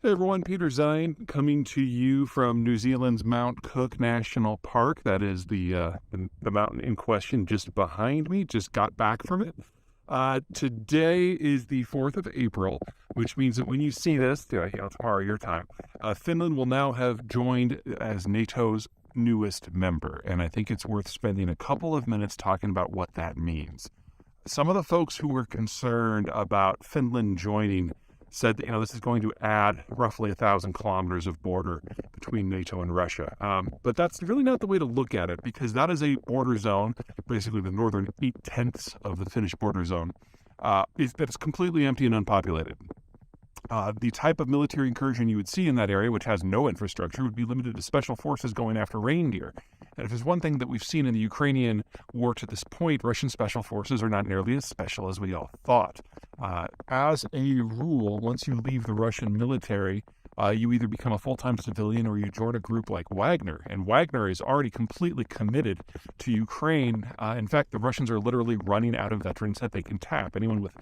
Hey everyone, Peter Zeihan coming to you from New Zealand's Mount Cook National Park. That is the mountain in question just behind me. Just got back from it. Today is the 4th of April, which means that when you see this, tomorrow your time, Finland will now have joined as NATO's newest member. And I think it's worth spending a couple of minutes talking about what that means. Some of the folks who were concerned about Finland joining said that, this is going to add roughly 1,000 kilometers of border between NATO and Russia. But that's really not the way to look at it, because that is a border zone, basically the northern 8/10 of the Finnish border zone, that is completely empty and unpopulated. The type of military incursion you would see in that area, which has no infrastructure, would be limited to special forces going after reindeer. And if there's one thing that we've seen in the Ukrainian war to this point, Russian special forces are not nearly as special as we all thought. As a rule, once you leave the Russian military, you either become a full-time civilian or you join a group like Wagner. And Wagner is already completely committed to Ukraine. In fact, the Russians are literally running out of veterans that they can tap. Anyone with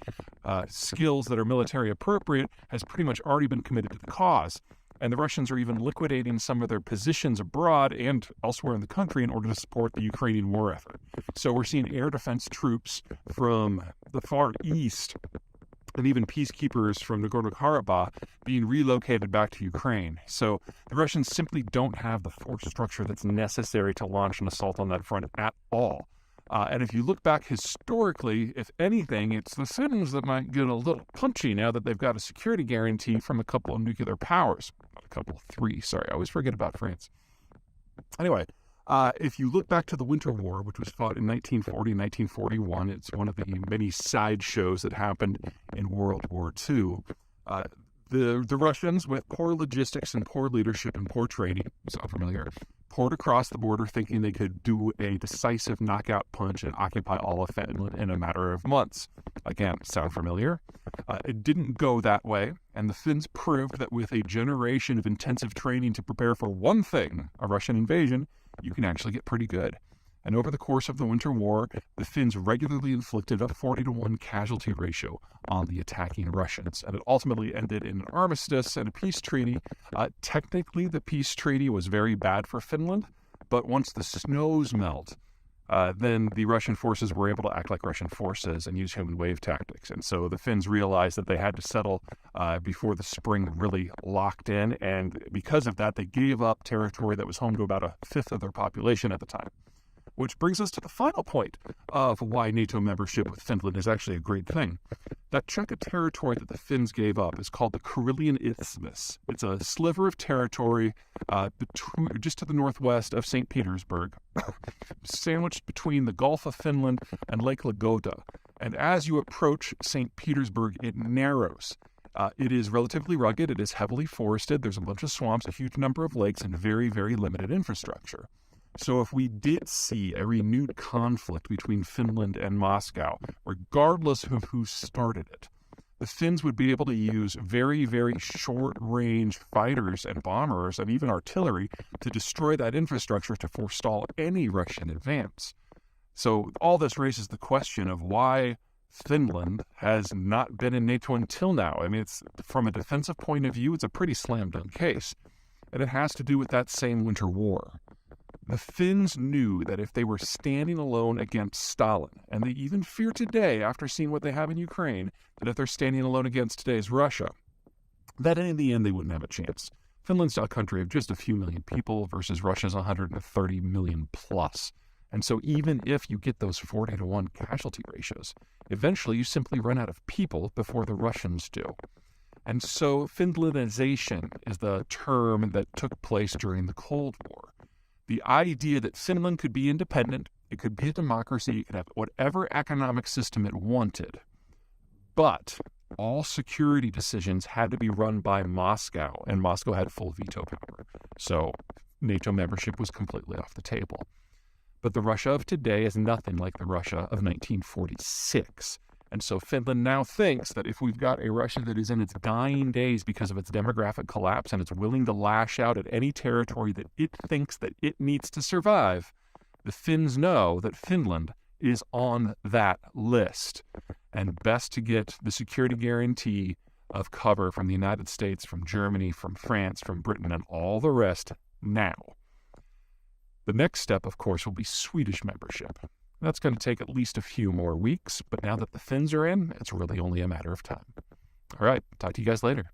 skills that are military appropriate has pretty much already been committed to the cause. And the Russians are even liquidating some of their positions abroad and elsewhere in the country in order to support the Ukrainian war effort. So we're seeing air defense troops from the far east and even peacekeepers from Nagorno-Karabakh being relocated back to Ukraine. So the Russians simply don't have the force structure that's necessary to launch an assault on that front at all. And if you look back historically, if anything, it's the Finns that might get a little punchy now that they've got a security guarantee from a couple of nuclear powers. Not a couple, three, sorry, I always forget about France. Anyway, if you look back to the Winter War, which was fought in 1940 and 1941, it's one of the many sideshows that happened in World War II. The Russians, with poor logistics and poor leadership and poor training, sound familiar, poured across the border thinking they could do a decisive knockout punch and occupy all of Finland in a matter of months. Again, sound familiar? It didn't go that way, and the Finns proved that with a generation of intensive training to prepare for one thing, a Russian invasion, you can actually get pretty good. And over the course of the Winter War, the Finns regularly inflicted a 40-to-1 casualty ratio on the attacking Russians. And it ultimately ended in an armistice and a peace treaty. Technically, the peace treaty was very bad for Finland, but once the snows melt, then the Russian forces were able to act like Russian forces and use human wave tactics. And so the Finns realized that they had to settle before the spring really locked in. And because of that, they gave up territory that was home to about a fifth of their population at the time. Which brings us to the final point of why NATO membership with Finland is actually a great thing. That chunk of territory that the Finns gave up is called the Karelian Isthmus. It's a sliver of territory just to the northwest of St. Petersburg, sandwiched between the Gulf of Finland and Lake Ladoga. And as you approach St. Petersburg, it narrows. It is relatively rugged. It is heavily forested. There's a bunch of swamps, a huge number of lakes, and very, very limited infrastructure. So if we did see a renewed conflict between Finland and Moscow, regardless of who started it, the Finns would be able to use very, very short-range fighters and bombers and even artillery to destroy that infrastructure to forestall any Russian advance. So all this raises the question of why Finland has not been in NATO until now. I mean, it's from a defensive point of view, it's a pretty slam-dunk case. And it has to do with that same Winter War. The Finns knew that if they were standing alone against Stalin, and they even fear today, after seeing what they have in Ukraine, that if they're standing alone against today's Russia, that in the end they wouldn't have a chance. Finland's a country of just a few million people versus Russia's 130 million plus. And so even if you get those 40-to-1 casualty ratios, eventually you simply run out of people before the Russians do. And so Finlandization is the term that took place during the Cold War. The idea that Finland could be independent, it could be a democracy, it could have whatever economic system it wanted, but all security decisions had to be run by Moscow, and Moscow had full veto power. So NATO membership was completely off the table. But the Russia of today is nothing like the Russia of 1946. And so Finland now thinks that if we've got a Russia that is in its dying days because of its demographic collapse and it's willing to lash out at any territory that it thinks that it needs to survive, the Finns know that Finland is on that list. And best to get the security guarantee of cover from the United States, from Germany, from France, from Britain, and all the rest now. The next step, of course, will be Swedish membership. That's going to take at least a few more weeks, but now that the Finns are in, it's really only a matter of time. All right, talk to you guys later.